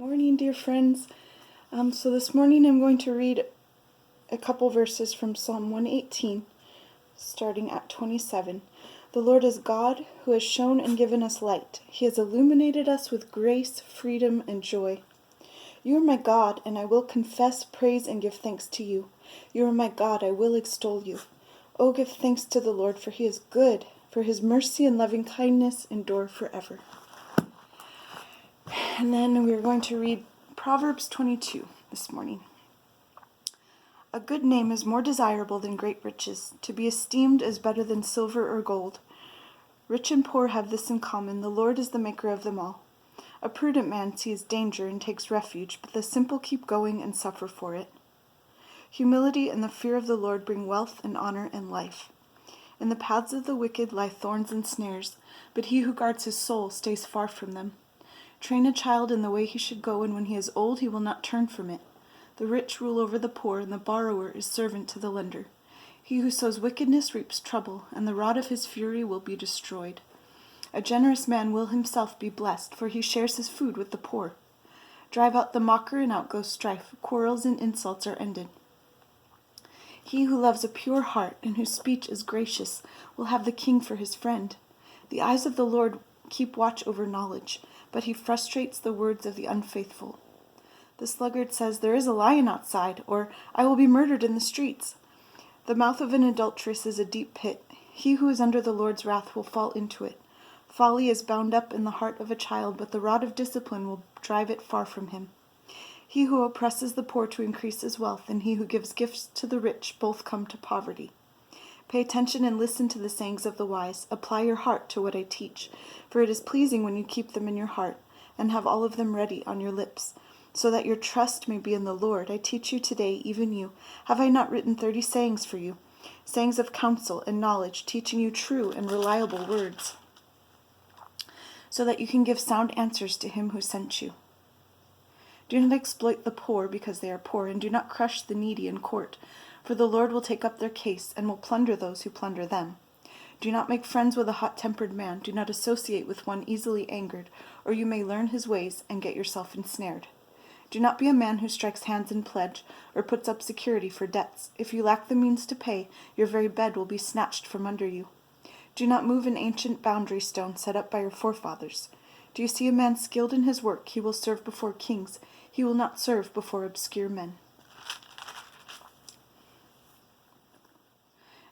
Morning, dear friends. So this morning I'm going to read a couple verses from Psalm 118, starting at 27. The Lord is God, who has shown and given us light. He has illuminated us with grace, freedom, and joy. You are my God, and I will confess, praise, and give thanks to you. You are my God, I will extol you. Oh, give thanks to the Lord, for he is good, for his mercy and loving kindness endure forever. And then we're going to read Proverbs 22 this morning. A good name is more desirable than great riches. To be esteemed is better than silver or gold. Rich and poor have this in common. The Lord is the maker of them all. A prudent man sees danger and takes refuge, but the simple keep going and suffer for it. Humility and the fear of the Lord bring wealth and honor and life. In the paths of the wicked lie thorns and snares, but he who guards his soul stays far from them. Train a child in the way he should go, and when he is old he will not turn from it. The rich rule over the poor, and the borrower is servant to the lender. He who sows wickedness reaps trouble, and the rod of his fury will be destroyed. A generous man will himself be blessed, for he shares his food with the poor. Drive out the mocker, and out goes strife. Quarrels and insults are ended. He who loves a pure heart, and whose speech is gracious, will have the king for his friend. The eyes of the Lord keep watch over knowledge, but he frustrates the words of the unfaithful. The sluggard says, "There is a lion outside," or "I will be murdered in the streets." The mouth of an adulteress is a deep pit. He who is under the Lord's wrath will fall into it. Folly is bound up in the heart of a child, but the rod of discipline will drive it far from him. He who oppresses the poor to increase his wealth, and he who gives gifts to the rich, both come to poverty. Pay attention and listen to the sayings of the wise. Apply your heart to what I teach, for it is pleasing when you keep them in your heart, and have all of them ready on your lips, so that your trust may be in the Lord. I teach you today, even you. Have I not written 30 sayings for you, sayings of counsel and knowledge, teaching you true and reliable words, so that you can give sound answers to him who sent you? Do not exploit the poor because they are poor, and do not crush the needy in court, for the Lord will take up their case and will plunder those who plunder them. Do not make friends with a hot-tempered man. Do not associate with one easily angered, or you may learn his ways and get yourself ensnared. Do not be a man who strikes hands in pledge, or puts up security for debts. If you lack the means to pay, your very bed will be snatched from under you. Do not move an ancient boundary stone set up by your forefathers. Do you see a man skilled in his work? He will serve before kings. He will not serve before obscure men.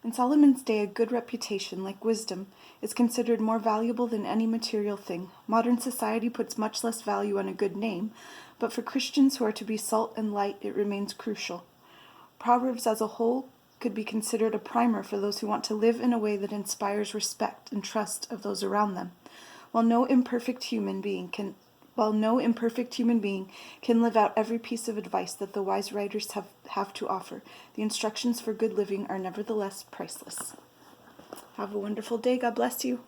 In Solomon's day, a good reputation, like wisdom, is considered more valuable than any material thing. Modern society puts much less value on a good name, but for Christians who are to be salt and light, it remains crucial. Proverbs as a whole could be considered a primer for those who want to live in a way that inspires respect and trust of those around them. While no imperfect human being can live out every piece of advice that the wise writers have to offer, the instructions for good living are nevertheless priceless. Have a wonderful day. God bless you.